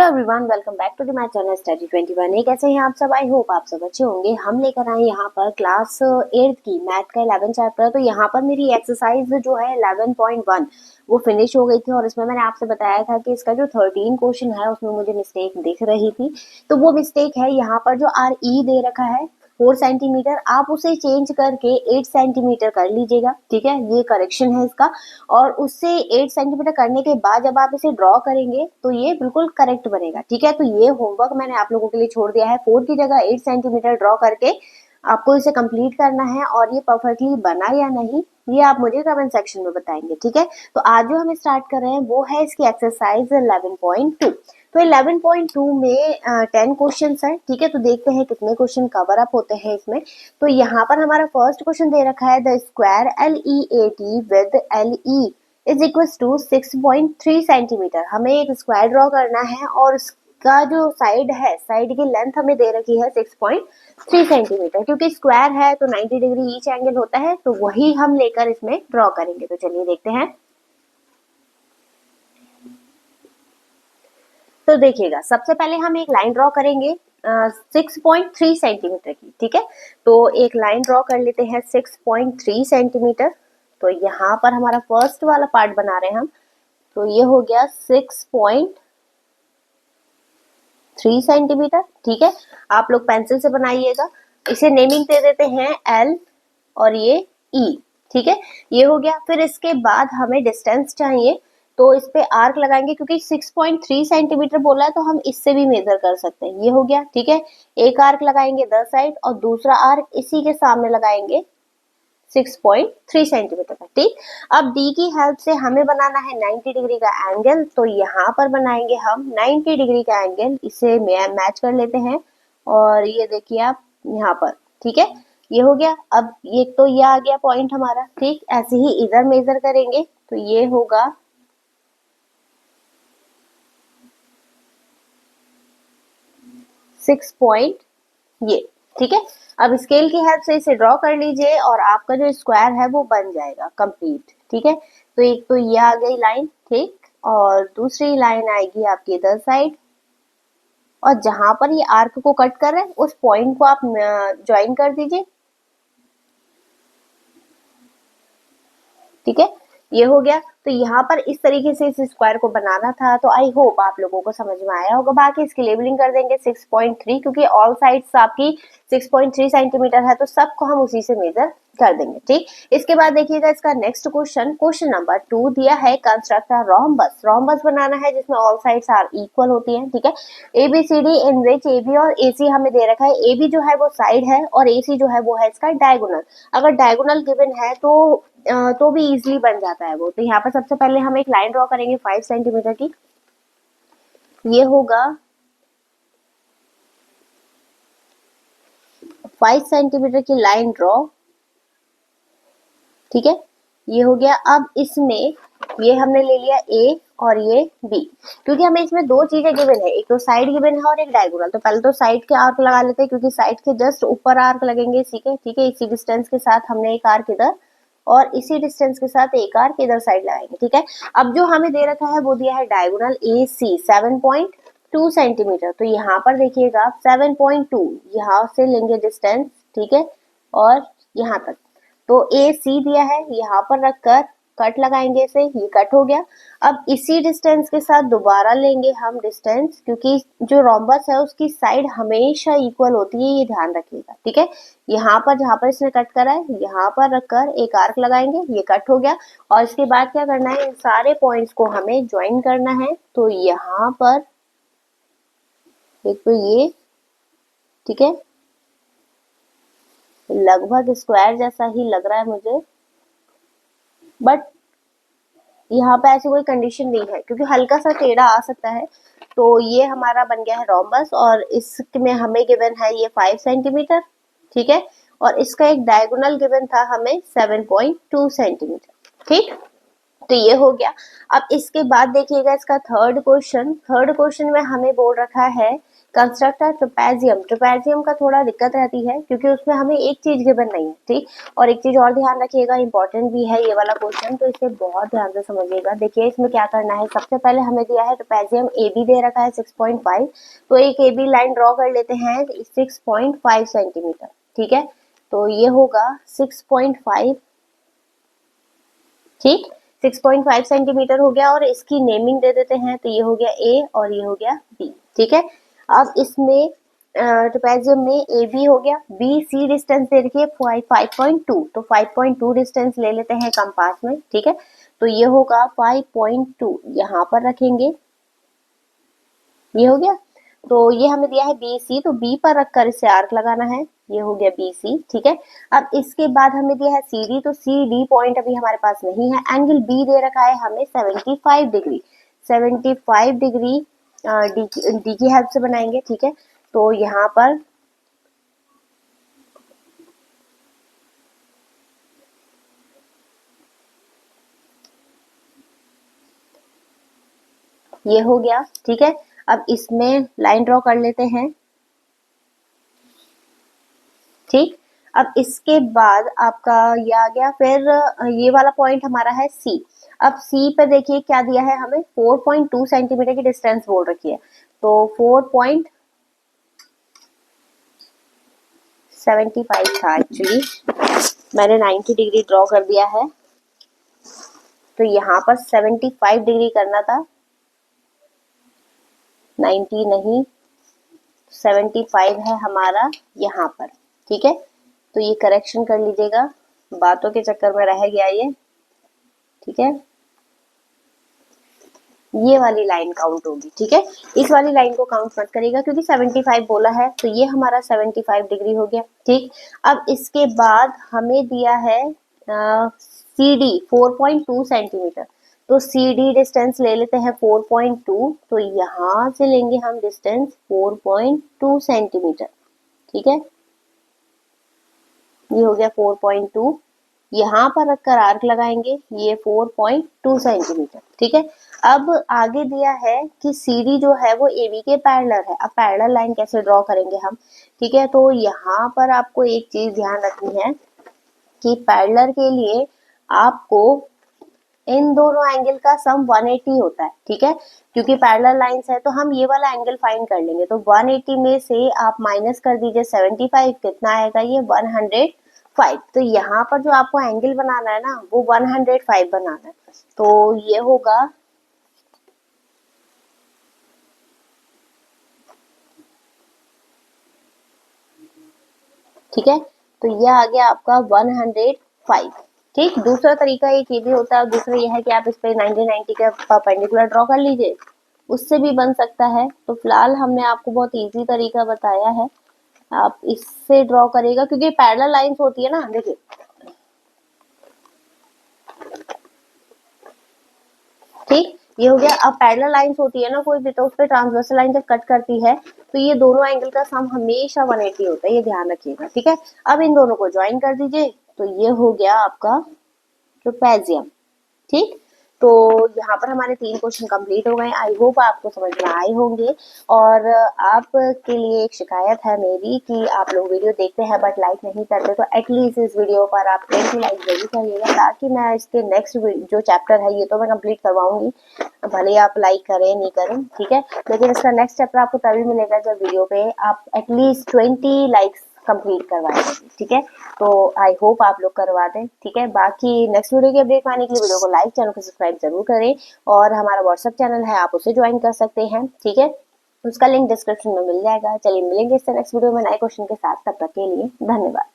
Hello everyone, welcome back to my channel study 21। कैसे हैं आप सब? आई होप आप सब अच्छे होंगे। हम लेकर आए यहाँ पर क्लास 8 की मैथ का 11 चैप्टर। तो यहाँ पर मेरी एक्सरसाइज जो है 11.1 वो फिनिश हो गई थी और इसमें मैंने आपसे बताया था कि इसका जो 13 क्वेश्चन है उसमें मुझे मिस्टेक दिख रही थी। तो वो मिस्टेक है यहाँ पर जो RE दे रखा है 4 सेंटीमीटर, आप उसे चेंज करके 8 सेंटीमीटर कर लीजिएगा। ठीक है, ये करेक्शन है इसका। और उससे 8 सेंटीमीटर करने के बाद जब आप इसे ड्रॉ करेंगे तो ये बिल्कुल करेक्ट बनेगा। ठीक है, तो ये होमवर्क मैंने आप लोगों के लिए छोड़ दिया है। 4 की जगह 8 सेंटीमीटर ड्रॉ करके आपको इसे कंप्लीट करना है और ये परफेक्टली बना या नहीं ये आप मुझे कमेंट सेक्शन में बताएंगे। ठीक है, तो आज जो हम स्टार्ट कर रहे हैं वो है इसकी एक्सरसाइज 11.2। तो 11.2 में 10 क्वेश्चन है। ठीक है, तो देखते हैं कितने क्वेश्चन कवर अप होते हैं इसमें। तो यहाँ पर हमारा फर्स्ट क्वेश्चन दे रखा है the square LEAT with LE is equal to 6.3 centimetre. हमें एक स्क्वायर ड्रॉ करना है और उसका जो साइड है, साइड की लेंथ हमें दे रखी है 6.3 सेंटीमीटर। क्योंकि स्क्वायर है तो 90 डिग्री ईच एंगल होता है, तो वही हम लेकर इसमें ड्रॉ करेंगे। तो चलिए देखते हैं। तो देखिएगा, सबसे पहले हम एक लाइन ड्रॉ करेंगे 6.3 सेंटीमीटर की। ठीक है, तो एक लाइन ड्रॉ कर लेते हैं 6.3 सेंटीमीटर। तो यहाँ पर हमारा फर्स्ट वाला पार्ट बना रहे हैं हम। तो ये हो गया 6.3 सेंटीमीटर। ठीक है, आप लोग पेंसिल से बनाइएगा। इसे नेमिंग दे देते हैं L और ये E। ठीक है, ये हो गया। फिर इसके बाद हमें डिस्टेंस चाहिए, तो इस पे आर्क लगाएंगे। क्योंकि 6.3 सेंटीमीटर बोला है तो हम इससे भी मेजर कर सकते हैं। ये हो गया। ठीक है, एक आर्क लगाएंगे 10 साइड और दूसरा आर्क इसी के सामने लगाएंगे 6.3 सेंटीमीटर का। ठीक, अब डी की हेल्प से हमें बनाना है 90 डिग्री का एंगल। तो यहाँ पर बनाएंगे हम 90 डिग्री का एंगल। इसे मैच कर लेते हैं और ये देखिए आप यहाँ पर। ठीक है, ये हो गया। अब ये तो ये आ गया पॉइंट हमारा। ठीक, ऐसे ही इधर मेजर करेंगे तो ये होगा 6 पॉइंट ये। ठीक है, अब स्केल की हेल्प से इसे ड्रॉ कर लीजिए और आपका जो स्क्वायर है वो बन जाएगा कंप्लीट। ठीक है, तो एक तो ये आ गई लाइन। ठीक, और दूसरी लाइन आएगी आपकी इधर साइड और जहां पर ये आर्क को कट कर रहे हैं उस पॉइंट को आप ज्वाइन कर दीजिए। ठीक है, ये हो गया। तो यहाँ पर इस तरीके से इस स्क्वायर को बनाना था। तो आई होप आप लोगों को समझ में आया होगा। बाकी इसकी लेबलिंग कर देंगे 6.3, क्योंकि ऑल साइड्स आपकी 6.3 सेंटीमीटर है तो सबको हम उसी से मेजर कर देंगे। ठीक, इसके बाद देखिएगा इसका नेक्स्ट क्वेश्चन, क्वेश्चन नंबर 2 दिया है कंस्ट्रक्ट अ रोम्बस। रोम्बस बनाना है जिसमें ऑल साइड्स आर इक्वल होती हैं। ठीक है, ABCD इन विच AB और AC हमें दे रखा है। AB जो है वो साइड है और AC जो है वो है इसका डायगोनल। अगर डायगोनल गिवन है तो भी इजीली बन जाता है वो। तो यहाँ पर सबसे पहले हम एक लाइन ड्रॉ करेंगे 5 सेंटीमीटर की। ये होगा 5 सेंटीमीटर की लाइन ड्रॉ। ठीक है, ये हो गया। अब इसमें ये हमने ले लिया A और ये B, क्योंकि हमें इसमें दो चीजें गिवन है, एक तो साइड गिवन है और एक डायगोनल। तो पहले तो साइड के आर्क लगा लेते हैं, क्योंकि साइड के जस्ट ऊपर आर्क लगेंगे इसी के। ठीक है, इसी डिस्टेंस के साथ हमने एक आर्क इधर और इसी डिस्टेंस के साथ एक आर्क इधर साइड लगाएंगे। ठीक है, अब जो हमें दे रखा है वो दिया है डायगोनल AC 7.2 सेंटीमीटर। तो यहाँ पर देखिएगा 7.2 यहाँ से लेंगे डिस्टेंस। ठीक है, और यहाँ तक तो AC दिया है, यहाँ पर रखकर कट लगाएंगे इसे। ये कट हो गया। अब इसी डिस्टेंस के साथ दोबारा लेंगे हम डिस्टेंस, क्योंकि जो रोम्बस है उसकी साइड हमेशा इक्वल होती है, ये ध्यान रखिएगा। ठीक है, यहाँ पर जहाँ पर इसने कट करा है यहाँ पर रखकर एक आर्क लगाएंगे। ये कट हो गया और इसके बाद क्या करना है, इन सारे पॉइंट्स को हमें ज्वाइन करना है। तो यहाँ पर एक तो ये, ठीक है, लगभग स्क्वायर जैसा ही लग रहा है मुझे, बट यहाँ पे ऐसी कोई कंडीशन नहीं है क्योंकि हल्का सा टेढ़ा आ सकता है। तो ये हमारा बन गया है रोम्बस और इसमें हमें गिवन है ये 5 सेंटीमीटर। ठीक है, और इसका एक डायगोनल गिवन था हमें 7.2 सेंटीमीटर। ठीक, तो ये हो गया। अब इसके बाद देखिएगा इसका थर्ड क्वेश्चन में हमें बोल रखा है कंस्ट्रक्ट अ ट्रेपेजियम। ट्रेपेजियम का थोड़ा दिक्कत रहती है क्योंकि उसमें हमें एक चीज गिवन नहीं है, ठीक। और एक चीज और ध्यान रखिएगा, इंपॉर्टेंट भी है ये वाला क्वेश्चन, तो इसे बहुत ध्यान से समझिएगा। देखिए इसमें क्या करना है, सबसे पहले हमें दिया है ट्रेपेजियम ए बी दे रखा है 6.5, तो एक ए बी लाइन ड्रॉ कर लेते हैं 6.5 सेंटीमीटर, ठीक है। तो ये होगा 6.5, ठीक, 6.5 सेंटीमीटर हो गया। और इसकी नेमिंग दे देते हैं, तो ये हो गया ए और ये हो गया बी, ठीक है। अब इसमें ट्रेपेजियम में ए बी हो गया, बी सी डिस्टेंस दे रखी है 5.2, तो 5.2 डिस्टेंस ले लेते हैं कंपास में, ठीक है। तो ये होगा 5.2, यहाँ पर रखेंगे, ये हो गया। तो ये हमें दिया है बी सी, तो बी पर रखकर इसे आर्क लगाना है, ये हो गया बी सी, ठीक है। अब इसके बाद हमें दिया है सी डी, तो सी डी पॉइंट अभी हमारे पास नहीं है। एंगल बी दे रखा है हमें 75 डिग्री, 75 डिग्री डी की हेल्प से बनाएंगे, ठीक है। तो यहाँ पर ये हो गया, ठीक है। अब इसमें लाइन ड्रॉ कर लेते हैं, ठीक। अब इसके बाद आपका ये आ गया, फिर ये वाला पॉइंट हमारा है सी। अब सी पे देखिए क्या दिया है हमें, 4.2 सेंटीमीटर की डिस्टेंस बोल रखी है, तो 4.75 था एक्चुअली, मैंने 90 डिग्री ड्रॉ कर दिया है, तो यहाँ पर 75 डिग्री करना था, 90 नहीं, 75 है हमारा यहाँ पर, ठीक है। तो ये करेक्शन कर लीजिएगा, बातों के चक्कर में रह गया ये, ठीक है। ये वाली लाइन काउंट होगी, ठीक है। इस वाली लाइन को काउंट मत करिएगा क्योंकि 75 बोला है, तो ये हमारा 75 डिग्री हो गया, ठीक। अब इसके बाद हमें दिया है सी डी 4.2 सेंटीमीटर, तो सी डी डिस्टेंस ले लेते हैं 4.2, तो यहाँ से लेंगे हम डिस्टेंस 4.2 सेंटीमीटर, ठीक है। ये हो गया 4.2, यहाँ पर रखकर आर्क लगाएंगे, ये 4.2 सेंटीमीटर, ठीक है। अब आगे दिया है कि सीडी जो है वो एबी के पैरेलल है। अब पैरेलल लाइन कैसे ड्रॉ करेंगे हम, ठीक है। तो यहाँ पर आपको एक चीज ध्यान रखनी है कि पैरेलल के लिए आपको इन दोनों एंगल का सम 180 होता है, ठीक है। क्योंकि पैरेलल लाइंस है तो हम ये वाला एंगल फाइंड कर लेंगे, तो 180 में से आप माइनस कर दीजिए 75, कितना आएगा ये 105। तो यहाँ पर जो आपको एंगल बनाना है ना वो 105 बनाना है, तो ये होगा, ठीक है। तो ये आ गया आपका 105, ठीक। दूसरा तरीका एक ये भी होता है, दूसरा ये है कि आप इस पे 90 का परपेंडिकुलर ड्रॉ कर लीजिए, उससे भी बन सकता है। तो फिलहाल हमने आपको बहुत इजी तरीका बताया है, आप इससे ड्रॉ करेगा क्योंकि पैरेलल लाइंस होती है ना, देखिए, ठीक। ये हो गया। अब पैरेलल लाइंस होती है ना कोई भी, तो उस पर ट्रांसवर्सल लाइन जब कट करती है तो ये दोनों एंगल का सम हमेशा 180 होता है, ये ध्यान रखिएगा, ठीक है। अब इन दोनों को ज्वाइन कर दीजिए, तो ये हो गया आपका ट्रेपेजियम, ठीक। तो यहाँ पर हमारे 3 क्वेश्चन कंप्लीट हो गए। आई होप आपको समझ में आए होंगे। और आपके लिए एक शिकायत है मेरी कि आप लोग वीडियो देखते हैं बट लाइक नहीं करते, तो एटलीस्ट इस वीडियो पर आप 20 लाइक जरूर करिएगा, ताकि मैं इसके नेक्स्ट जो चैप्टर है ये तो मैं कंप्लीट करवाऊंगी, भले आप लाइक करें नहीं करें, ठीक है। लेकिन इसका नेक्स्ट चैप्टर आपको तभी मिलेगा जब वीडियो पे आप एटलीस्ट 20 लाइक्स कंप्लीट करवाएंगे, ठीक है। तो आई होप आप लोग करवा दें, ठीक है। बाकी नेक्स्ट वीडियो की अपडेट पाने के लिए वीडियो को लाइक, चैनल को सब्सक्राइब जरूर करें, और हमारा व्हाट्सएप चैनल है, आप उसे ज्वाइन कर सकते हैं, ठीक है। उसका लिंक डिस्क्रिप्शन में मिल जाएगा। चलिए मिलेंगे इससे नेक्स्ट वीडियो में नए क्वेश्चन के साथ, तब तक के लिए धन्यवाद।